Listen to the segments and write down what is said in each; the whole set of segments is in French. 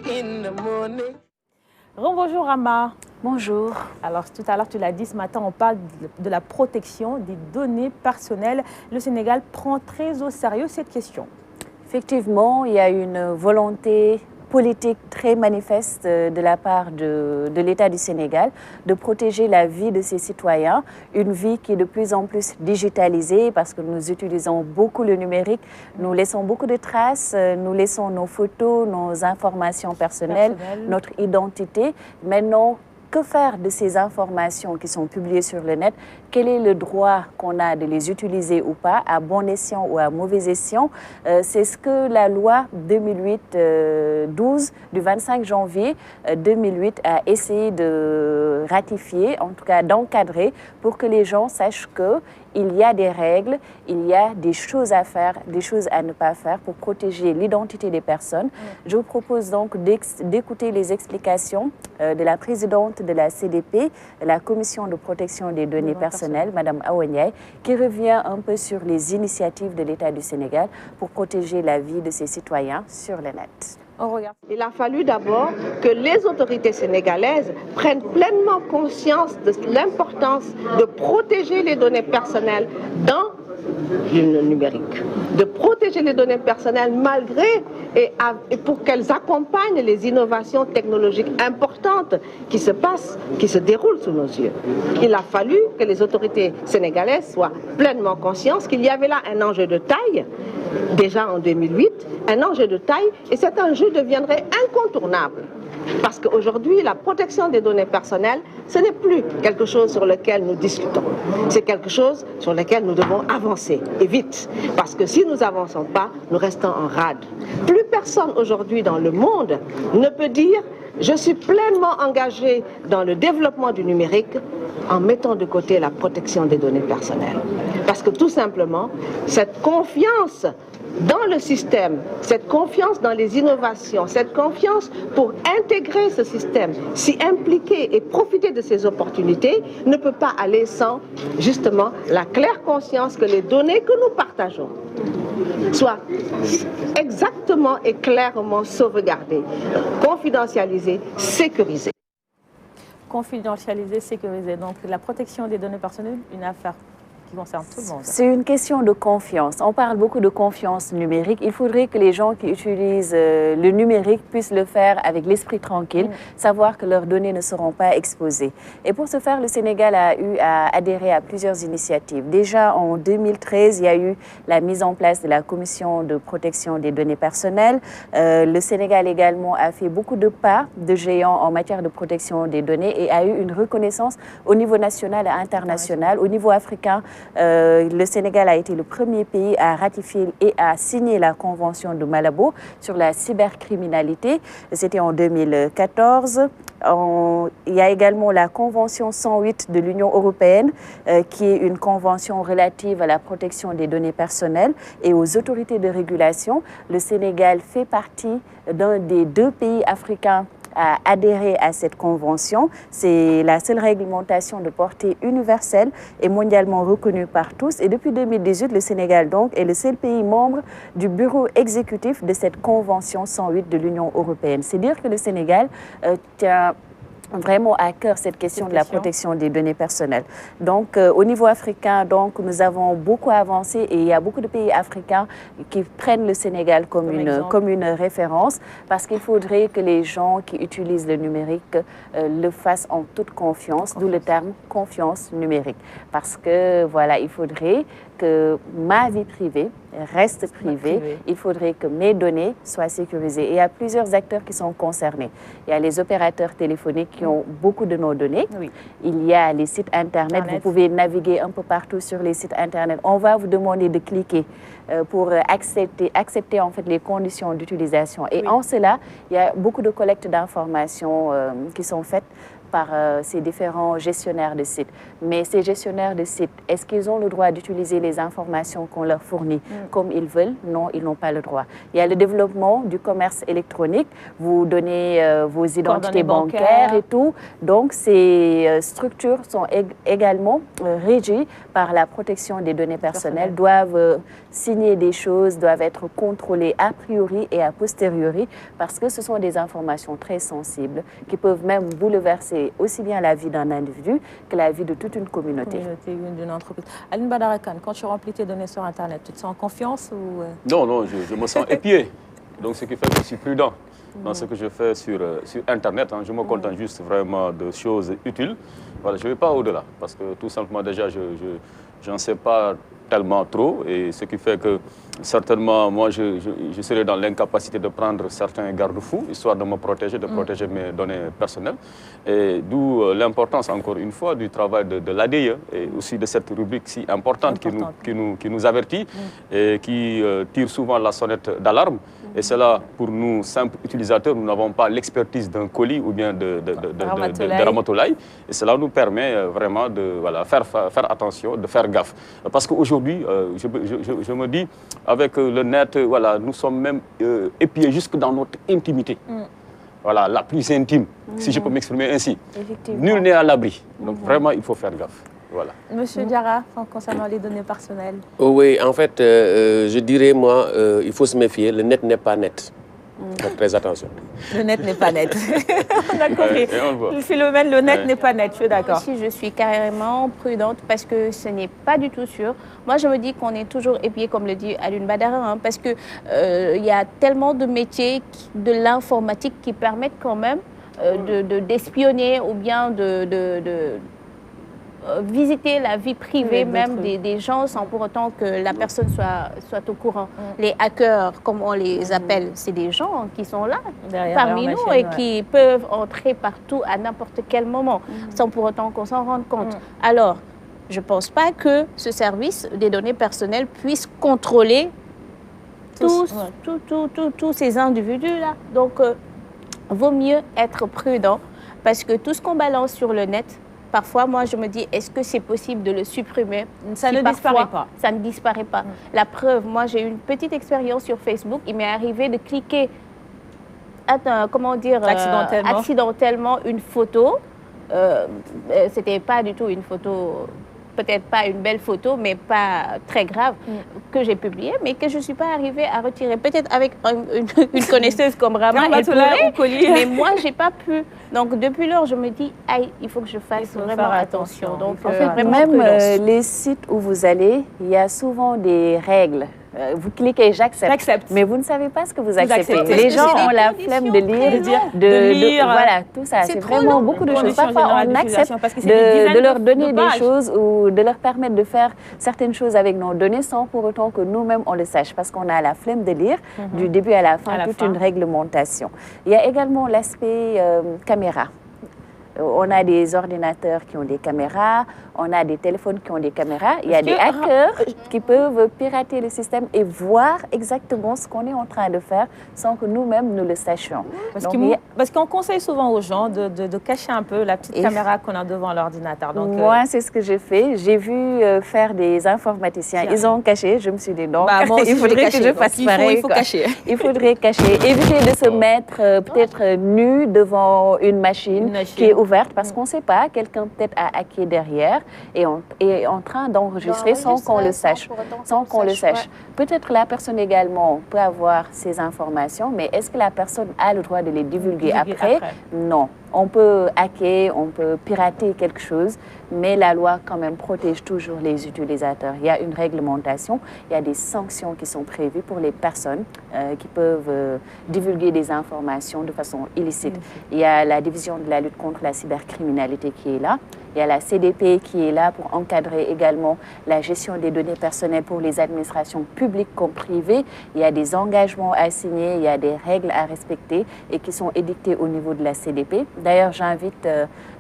in the morning. Bonjour Rama. Bonjour. Alors tout à l'heure tu l'as dit, ce matin on parle de la protection des données personnelles. Le Sénégal prend très au sérieux cette question. Effectivement, il y a une volonté politique très manifeste de la part de l'État du Sénégal de protéger la vie de ses citoyens, une vie qui est de plus en plus digitalisée parce que nous utilisons beaucoup le numérique, nous laissons beaucoup de traces, nous laissons nos photos, nos informations personnelles, notre identité. Maintenant, que faire de ces informations qui sont publiées sur le net? Quel est le droit qu'on a de les utiliser ou pas, à bon escient ou à mauvais escient? C'est ce que la loi 2008-12 du 25 janvier 2008 a essayé de ratifier, en tout cas d'encadrer, pour que les gens sachent qu'il y a des règles, il y a des choses à faire, des choses à ne pas faire pour protéger l'identité des personnes. Je vous propose donc d'écouter les explications de la présidente de la CDP, la Commission de protection des données personnelles, Madame Awa Ndiaye, qui revient un peu sur les initiatives de l'État du Sénégal pour protéger la vie de ses citoyens sur le net. Il a fallu d'abord que les autorités sénégalaises prennent pleinement conscience de l'importance de protéger les données personnelles dans le numérique, de protéger les données personnelles malgré et pour qu'elles accompagnent les innovations technologiques importantes qui se passent, qui se déroulent sous nos yeux. Il a fallu que les autorités sénégalaises soient pleinement conscientes qu'il y avait là un enjeu de taille, déjà en 2008, un enjeu de taille, et cet enjeu deviendrait incontournable. Parce qu'aujourd'hui, la protection des données personnelles, ce n'est plus quelque chose sur lequel nous discutons. C'est quelque chose sur lequel nous devons avancer, et vite. Parce que si nous n'avançons pas, nous restons en rade. Plus personne aujourd'hui dans le monde ne peut dire « je suis pleinement engagé dans le développement du numérique » en mettant de côté la protection des données personnelles. Parce que tout simplement, cette confiance dans le système, cette confiance dans les innovations, cette confiance pour intégrer ce système, s'y impliquer et profiter de ces opportunités, ne peut pas aller sans justement la claire conscience que les données que nous partageons soient exactement et clairement sauvegardées, confidentialisées, sécurisées. Confidentialisées, sécurisées. Donc la protection des données personnelles, une affaire qui concerne tout le monde. C'est une question de confiance. On parle beaucoup de confiance numérique. Il faudrait que les gens qui utilisent le numérique puissent le faire avec l'esprit tranquille, savoir que leurs données ne seront pas exposées. Et pour ce faire, le Sénégal a eu à adhérer à plusieurs initiatives. Déjà en 2013, il y a eu la mise en place de la Commission de protection des données personnelles. Le Sénégal également a fait beaucoup de pas de géants en matière de protection des données et a eu une reconnaissance au niveau national et international. Au niveau africain, le Sénégal a été le premier pays à ratifier et à signer la Convention de Malabo sur la cybercriminalité. C'était en 2014. Il y a également la Convention 108 de l'Union européenne, qui est une convention relative à la protection des données personnelles et aux autorités de régulation. Le Sénégal fait partie d'un des 2 pays africains à adhérer à cette convention. C'est la seule réglementation de portée universelle et mondialement reconnue par tous. Et depuis 2018, le Sénégal donc est le seul pays membre du bureau exécutif de cette convention 108 de l'Union européenne. C'est dire que le Sénégal tient vraiment à cœur cette question de la protection des données personnelles. Donc, au niveau africain, donc, nous avons beaucoup avancé et il y a beaucoup de pays africains qui prennent le Sénégal comme une référence parce qu'il faudrait que les gens qui utilisent le numérique le fassent en toute confiance, d'où le terme confiance numérique. Parce que, voilà, il faudrait que ma vie privée reste privée, il faudrait que mes données soient sécurisées. Et il y a plusieurs acteurs qui sont concernés. Il y a les opérateurs téléphoniques qui ont beaucoup de nos données. Il y a les sites Internet. Vous pouvez naviguer un peu partout sur les sites Internet. On va vous demander de cliquer pour accepter en fait les conditions d'utilisation. Et en cela, il y a beaucoup de collectes d'informations qui sont faites par ces différents gestionnaires de sites. Mais ces gestionnaires de sites, est-ce qu'ils ont le droit d'utiliser les informations qu'on leur fournit comme ils veulent? Non, ils n'ont pas le droit. Il y a le développement du commerce électronique. Vous donnez vos identités bancaires et tout. Donc, ces structures sont également régies par la protection des données personnelles, doivent signer des choses, doivent être contrôlées a priori et a posteriori, parce que ce sont des informations très sensibles qui peuvent même bouleverser aussi bien la vie d'un individu que la vie de toute une communauté. D'une entreprise. Aline Badara Kane, quand tu remplis tes données sur Internet, tu te sens en confiance ou... Non, non, je me sens épié. Donc, ce qui fait que je suis prudent dans ce que je fais sur Internet. Je me contente juste vraiment de choses utiles. Voilà, je ne vais pas au-delà, parce que tout simplement, déjà, je n'en sais pas tellement trop, et ce qui fait que certainement, moi, je serai dans l'incapacité de prendre certains garde-fous, histoire de me protéger, de protéger mes données personnelles. Et d'où l'importance, encore une fois, du travail de l'ADIE et aussi de cette rubrique si importante qui nous avertit et qui tire souvent la sonnette d'alarme. Et cela, pour nous, simples utilisateurs, nous n'avons pas l'expertise d'un colis ou bien de Ramatoulaye. Et cela nous permet vraiment de faire attention, de faire gaffe. Parce qu'aujourd'hui, je me dis, avec le net, voilà, nous sommes même épiés jusque dans notre intimité. Voilà, la plus intime, si je peux m'exprimer ainsi. Nul n'est à l'abri. Donc vraiment, il faut faire gaffe. Voilà. Monsieur Diarra, concernant les données personnelles. Oui, en fait, je dirais, moi, il faut se méfier. Le net n'est pas net. Faites très attention. Le net n'est pas net. On a compris. Philomène, le net n'est pas net, je suis d'accord. Ici, je suis carrément prudente parce que ce n'est pas du tout sûr. Moi, je me dis qu'on est toujours épié, comme le dit Aline Badara, parce que y a tellement de métiers de l'informatique qui permettent quand même d'espionner ou bien de visiter la vie privée même des gens sans pour autant que la personne soit au courant. Les hackers, comme on les appelle, c'est des gens qui sont là parmi nous et qui peuvent entrer partout à n'importe quel moment sans pour autant qu'on s'en rende compte. Alors, je ne pense pas que ce service des données personnelles puisse contrôler tous ces individus-là. Donc, vaut mieux être prudent parce que tout ce qu'on balance sur le net, parfois, moi, je me dis, est-ce que c'est possible de le supprimer? Ça ne disparaît pas. Ça ne disparaît pas. La preuve, moi, j'ai eu une petite expérience sur Facebook. Il m'est arrivé de cliquer, comment dire, accidentellement une photo. C'était pas du tout une photo, peut-être pas une belle photo, mais pas très grave, que j'ai publiée, mais que je ne suis pas arrivée à retirer. Peut-être avec une connaisseuse comme Rama, elle pourrait, mais moi, je n'ai pas pu. Donc, depuis lors, je me dis, aïe, il faut que je fasse vraiment attention. Donc, en fait, même les sites où vous allez, il y a souvent des règles. Vous cliquez j'accepte, mais vous ne savez pas ce que vous acceptez. Les gens ont la flemme de lire, voilà, tout ça. C'est vraiment beaucoup de choses. Parfois, on accepte de leur donner des choses ou de leur permettre de faire certaines choses avec nos données sans pour autant que nous-mêmes on le sache, parce qu'on a la flemme de lire du début à la fin, toute une réglementation. Il y a également l'aspect caméra. On a des ordinateurs qui ont des caméras, on a des téléphones qui ont des caméras. Il y a des hackers qui peuvent pirater le système et voir exactement ce qu'on est en train de faire sans que nous-mêmes nous le sachions. Parce qu'on conseille souvent aux gens de cacher un peu la petite caméra qu'on a devant l'ordinateur. Moi, c'est ce que j'ai fait. J'ai vu faire des informaticiens. Ils ont caché. Je me suis dit non, il faudrait que je fasse pareil. Il faut cacher. Il faudrait cacher. Éviter de se mettre peut-être nu devant une machine qui est ouverte parce qu'on ne sait pas, quelqu'un peut-être a hacké derrière et est en train d'enregistrer sans qu'on le sache. Peut-être la personne également peut avoir ces informations, mais est-ce que la personne a le droit de les divulguer après? Non. On peut hacker, on peut pirater quelque chose, mais la loi quand même protège toujours les utilisateurs. Il y a une réglementation, il y a des sanctions qui sont prévues pour les personnes qui peuvent divulguer des informations de façon illicite. Il y a la division de la lutte contre la cybercriminalité qui est là. Il y a la CDP qui est là pour encadrer également la gestion des données personnelles pour les administrations publiques comme privées. Il y a des engagements à signer, il y a des règles à respecter et qui sont édictées au niveau de la CDP. D'ailleurs, j'invite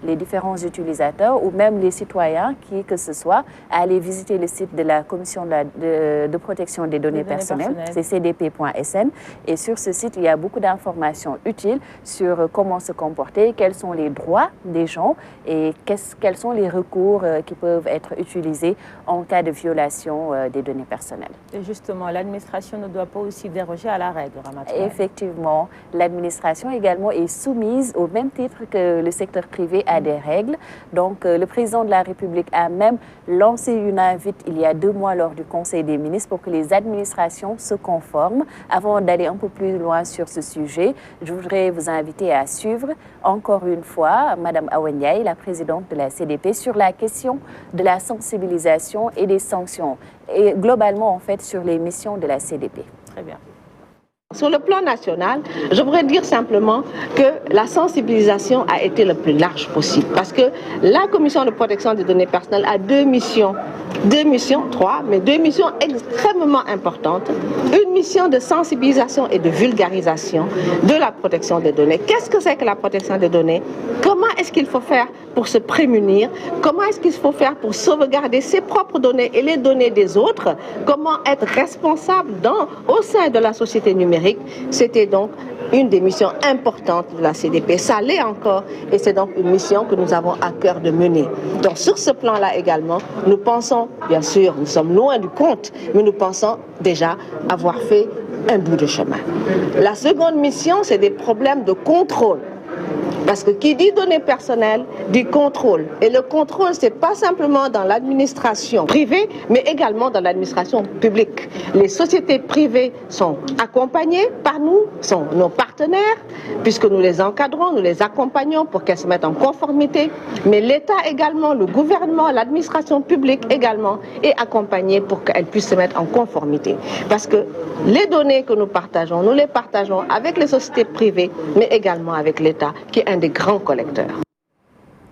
les différents utilisateurs ou même les citoyens, qui que ce soit, à aller visiter le site de la Commission de protection des données personnelles, c'est cdp.sn. Et sur ce site, il y a beaucoup d'informations utiles sur comment se comporter, quels sont les droits des gens et quels sont les recours qui peuvent être utilisés en cas de violation des données personnelles. Et justement, l'administration ne doit pas aussi déroger à la règle, Ramatoulaye. Effectivement, l'administration également est soumise au même titre que le secteur privé à des règles. Donc, le président de la République a même lancé une invite il y a 2 mois lors du Conseil des ministres pour que les administrations se conforment. Avant d'aller un peu plus loin sur ce sujet, je voudrais vous inviter à suivre encore une fois Madame Awa Ndiaye, la présidente de la CDP, sur la question de la sensibilisation et des sanctions, et globalement en fait sur les missions de la CDP. Très bien. Sur le plan national, je voudrais dire simplement que la sensibilisation a été le plus large possible parce que la Commission de protection des données personnelles a 2 missions. 3, mais 2 missions extrêmement importantes. Une mission de sensibilisation et de vulgarisation de la protection des données. Qu'est-ce que c'est que la protection des données? Comment est-ce qu'il faut faire pour se prémunir? Comment est-ce qu'il faut faire pour sauvegarder ses propres données et les données des autres? Comment être responsable au sein de la société numérique? C'était donc une des missions importantes de la CDP. Ça l'est encore et c'est donc une mission que nous avons à cœur de mener. Donc sur ce plan-là également, nous pensons, bien sûr, nous sommes loin du compte, mais nous pensons déjà avoir fait un bout de chemin. La seconde mission, c'est des problèmes de contrôle. Parce que qui dit données personnelles, dit contrôle. Et le contrôle, ce n'est pas simplement dans l'administration privée, mais également dans l'administration publique. Les sociétés privées sont accompagnées par nous, sont nos partenaires, puisque nous les encadrons, nous les accompagnons pour qu'elles se mettent en conformité. Mais l'État également, le gouvernement, l'administration publique également est accompagnée pour qu'elles puissent se mettre en conformité. Parce que les données que nous les partageons avec les sociétés privées, mais également avec l'État, qui est un des grands collecteurs.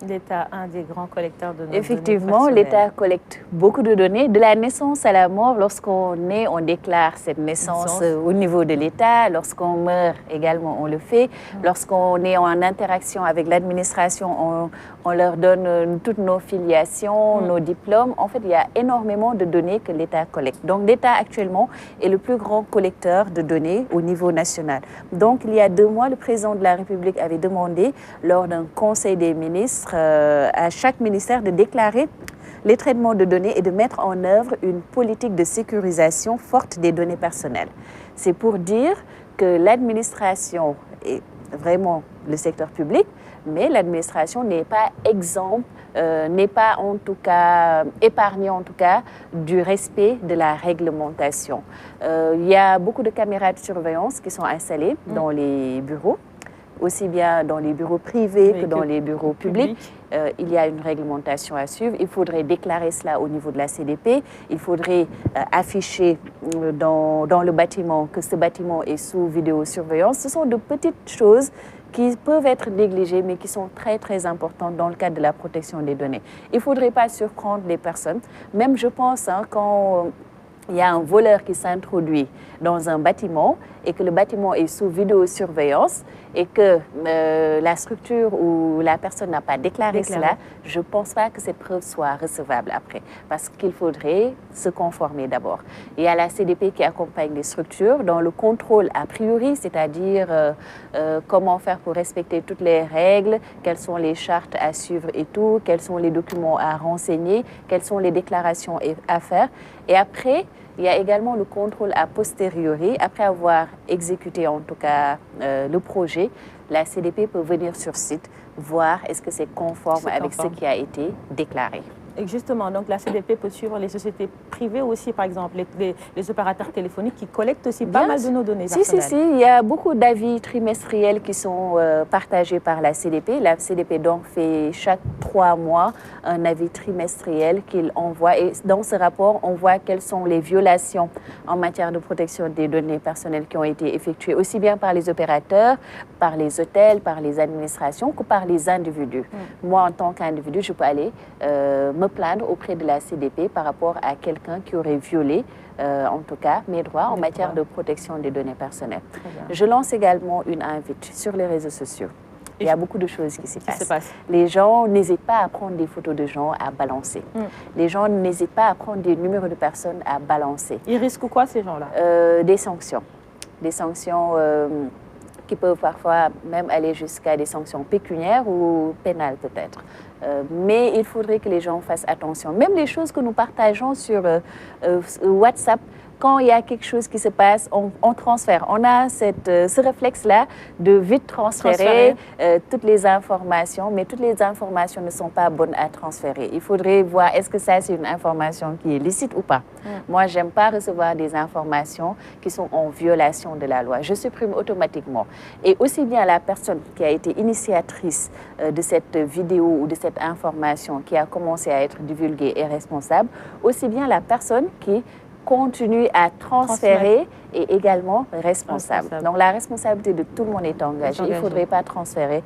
L'État, un des grands collecteurs de données. Effectivement, l'État collecte beaucoup de données. De la naissance à la mort, lorsqu'on est, on déclare cette naissance au niveau de l'État. Lorsqu'on meurt également, on le fait. Lorsqu'on est en interaction avec l'administration, on leur donne toutes nos filiations, nos diplômes. En fait, il y a énormément de données que l'État collecte. Donc, l'État actuellement est le plus grand collecteur de données au niveau national. Donc, il y a 2 mois, le président de la République avait demandé, lors d'un conseil des ministres, à chaque ministère de déclarer les traitements de données et de mettre en œuvre une politique de sécurisation forte des données personnelles. C'est pour dire que l'administration est vraiment le secteur public, mais l'administration n'est pas exempte, n'est pas en tout cas épargnée en tout cas du respect de la réglementation. Il y a beaucoup de caméras de surveillance qui sont installées dans les bureaux, aussi bien dans les bureaux privés que dans les bureaux publics. Il y a une réglementation à suivre. Il faudrait déclarer cela au niveau de la CDP. Il faudrait afficher dans le bâtiment que ce bâtiment est sous vidéosurveillance. Ce sont de petites choses qui peuvent être négligées, mais qui sont très, très importantes dans le cadre de la protection des données. Il ne faudrait pas surprendre les personnes. Même, je pense, quand il y a un voleur qui s'introduit dans un bâtiment et que le bâtiment est sous vidéosurveillance et que la structure ou la personne n'a pas déclaré cela, je ne pense pas que cette preuve soit recevable après, parce qu'il faudrait se conformer d'abord. Il y a la CDP qui accompagne les structures dans le contrôle a priori, c'est-à-dire comment faire pour respecter toutes les règles, quelles sont les chartes à suivre et tout, quels sont les documents à renseigner, quelles sont les déclarations à faire. Et après, il y a également le contrôle a posteriori. Après avoir exécuté en tout cas le projet, la CDP peut venir sur site, voir est-ce que c'est conforme avec ce qui a été déclaré. Et justement, donc la CDP peut suivre les sociétés privées aussi, par exemple, les opérateurs téléphoniques qui collectent aussi pas mal de nos données personnelles. Si, il y a beaucoup d'avis trimestriels qui sont partagés par la CDP. La CDP donc fait chaque 3 mois un avis trimestriel qu'il envoie. Et dans ce rapport, on voit quelles sont les violations en matière de protection des données personnelles qui ont été effectuées, aussi bien par les opérateurs, par les hôtels, par les administrations, que par les individus. Moi, en tant qu'individu, je peux aller me plaindre auprès de la CDP par rapport à quelqu'un qui aurait violé, en tout cas, mes droits en matière de protection des données personnelles. Je lance également une invite sur les réseaux sociaux. Il y a beaucoup de choses qui se passent. passe. Les gens n'hésitent pas à prendre des photos de gens à balancer. Les gens n'hésitent pas à prendre des numéros de personnes à balancer. Ils risquent quoi, ces gens-là? Des sanctions. Des sanctions qui peuvent parfois même aller jusqu'à des sanctions pécuniaires ou pénales peut-être. Mais il faudrait que les gens fassent attention. Même les choses que nous partageons sur WhatsApp, quand il y a quelque chose qui se passe, on transfère. On a ce réflexe-là de vite transférer toutes les informations, mais toutes les informations ne sont pas bonnes à transférer. Il faudrait voir est-ce que ça, c'est une information qui est licite ou pas. Moi, je n'aime pas recevoir des informations qui sont en violation de la loi. Je supprime automatiquement. Et aussi bien la personne qui a été initiatrice de cette vidéo ou de cette information qui a commencé à être divulguée est responsable, aussi bien la personne qui continue à transférer et également responsable. Donc la responsabilité de tout le monde est engagée. Il ne faudrait pas transférer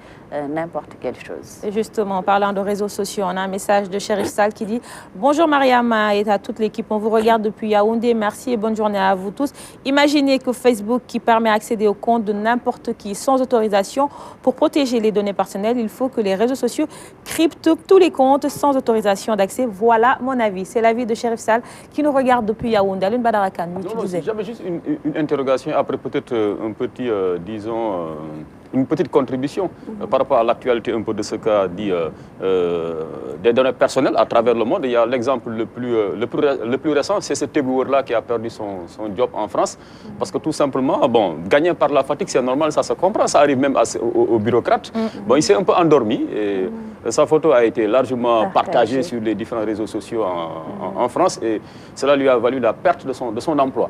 n'importe quelle chose. Et justement, en parlant de réseaux sociaux, on a un message de Chérif Sall qui dit « Bonjour Mariama et à toute l'équipe, on vous regarde depuis Yaoundé, merci et bonne journée à vous tous. Imaginez que Facebook, qui permet d'accéder au compte de n'importe qui sans autorisation, pour protéger les données personnelles, il faut que les réseaux sociaux cryptent tous les comptes sans autorisation d'accès. Voilà mon avis. » C'est l'avis de Chérif Sall qui nous regarde depuis Yaoundé. Alioune Badara Kane, tu disais. J'avais juste une interrogation, après peut-être un petit, disons, une petite contribution par rapport à l'actualité un peu de ce qu'a dit des données personnelles à travers le monde. Il y a l'exemple le plus récent, c'est ce éboueur-là qui a perdu son job en France. Parce que tout simplement, bon, gagner par la fatigue, c'est normal, ça se comprend, ça arrive même aux bureaucrates. Bon, il s'est un peu endormi et sa photo a été largement partagée sur les différents réseaux sociaux en France et cela lui a valu la perte de son emploi.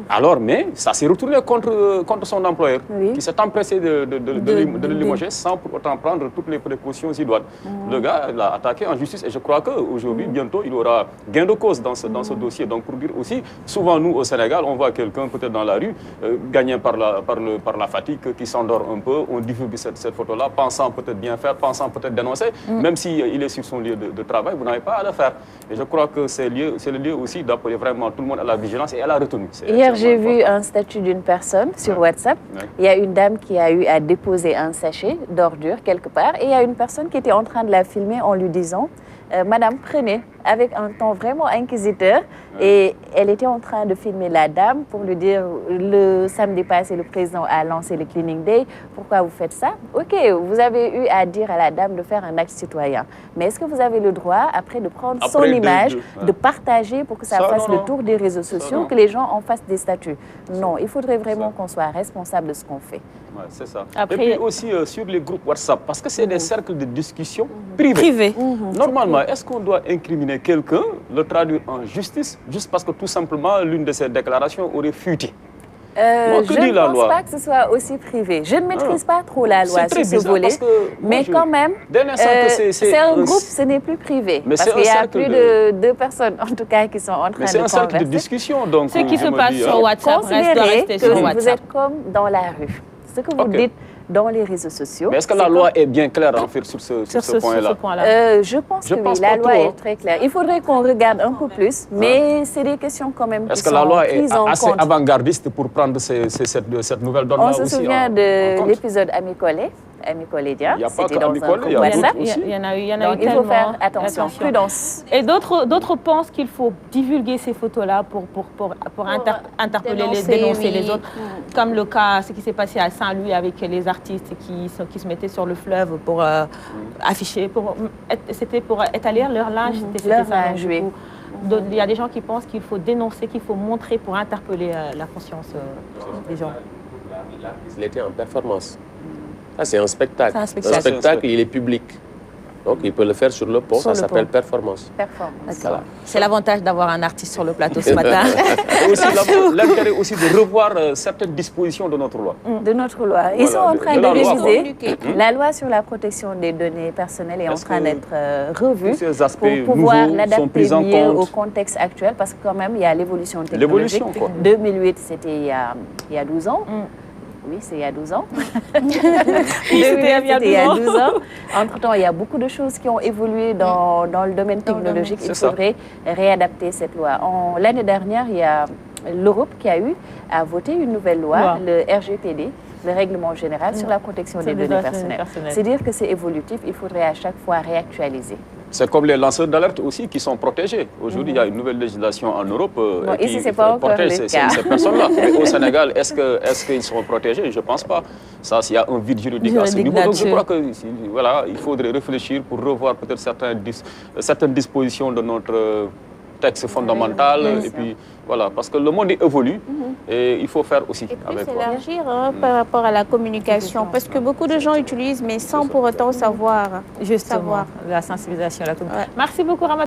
Alors, mais ça s'est retourné contre son employeur, qui s'est empressé de le limoger sans pour autant prendre toutes les précautions idoines. Le gars l'a attaqué en justice et je crois qu'aujourd'hui, bientôt, il aura gain de cause dans ce dossier. Donc, pour dire aussi, souvent, nous, au Sénégal, on voit quelqu'un peut-être dans la rue, gagné par la fatigue, qui s'endort un peu, on divulgue cette photo-là, pensant peut-être bien faire, pensant peut-être dénoncer, même s'il est sur son lieu de travail, vous n'avez pas à le faire. Et je crois que c'est le lieu aussi d'appeler vraiment tout le monde à la vigilance et à la retenue. Hier, j'ai vu un statut d'une personne sur WhatsApp. Il y a une dame qui a eu à déposer un sachet d'ordures quelque part et il y a une personne qui était en train de la filmer en lui disant Madame, prenez, avec un ton vraiment inquisiteur. Et elle était en train de filmer la dame pour lui dire le samedi passé, le président a lancé le Cleaning Day. Pourquoi vous faites ça? Ok, vous avez eu à dire à la dame de faire un acte citoyen. Mais est-ce que vous avez le droit, après, de prendre son image, de partager pour que ça fasse le tour des réseaux sociaux, que les gens en fassent des statuts? Non, il faudrait vraiment qu'on soit responsable de ce qu'on fait. Ouais, c'est ça. Après, et puis aussi sur les groupes WhatsApp, parce que c'est des cercles de discussion privés. Normalement, est-ce qu'on doit incriminer quelqu'un, le traduire en justice, juste parce que tout simplement l'une de ses déclarations aurait fuité? Je ne pense pas que ce soit aussi privé. Je ne maîtrise pas trop la loi sur ce volet, mais quand même, c'est un groupe, ce n'est plus privé. Parce qu'il y a plus de 2 personnes, en tout cas, qui sont en train de converser. C'est un cercle de discussion. Donc, ce qui se passe sur WhatsApp reste resté sur WhatsApp. Vous êtes comme dans la rue. Ce que vous dites dans les réseaux sociaux. Mais est-ce que la loi est bien claire en fait sur ce point-là? Je pense que oui, la loi est très claire. Il faudrait qu'on regarde un peu plus, mais c'est des questions quand même qui sont prises en compte. Est-ce que la loi est assez avant-gardiste pour prendre cette nouvelle donne-là aussi? On se souvient de l'épisode Ami Collé. Ami Collédia, c'était dans un groupe WhatsApp. Il y en a eu Donc, il faut faire attention, prudence. Et d'autres pensent qu'il faut divulguer ces photos-là pour interpeller, dénoncer les autres. Comme le cas, ce qui s'est passé à Saint-Louis avec les artistes qui se mettaient sur le fleuve pour afficher, c'était pour étaler leur linge. Il y a des gens qui pensent qu'il faut dénoncer, qu'il faut montrer pour interpeller la conscience des gens. Il était en performance. Ah, c'est un spectacle. Un spectacle, il est public. Donc, il peut le faire sur le pont, ça s'appelle performance. Voilà. C'est l'avantage d'avoir un artiste sur le plateau ce matin. L'intérêt aussi de revoir certaines dispositions de notre loi. De notre loi. Ils sont en train de réviser. La loi sur la protection des données personnelles est en train d'être revue pour pouvoir l'adapter mieux au contexte actuel, parce que quand même, il y a l'évolution technologique. 2008, c'était il y a 12 ans. Oui, c'est il y a 12 ans. C'était il y a 12 ans. Entre-temps, il y a beaucoup de choses qui ont évolué dans le domaine technologique. Il faudrait réadapter cette loi. L'année dernière, il y a l'Europe qui a eu à voter une nouvelle loi, le RGPD, le règlement général sur la protection des données personnelles. C'est dire que c'est évolutif, il faudrait à chaque fois réactualiser. C'est comme les lanceurs d'alerte aussi qui sont protégés. Aujourd'hui, il y a une nouvelle législation en Europe ici, c'est pas encore le cas. Ces personnes-là. Au Sénégal, est-ce qu'ils seront protégés? Je ne pense pas. Ça, s'il y a un vide juridique à ce niveau. Donc, je crois que voilà, il faudrait réfléchir pour revoir peut-être certaines dispositions de notre texte fondamental. Et puis, voilà, parce que le monde évolue et il faut faire aussi avec. Et puis s'élargir par rapport à la communication, parce que beaucoup de gens utilisent, mais sans pour autant savoir. Justement, la sensibilisation, la communication. Merci beaucoup, Ramata.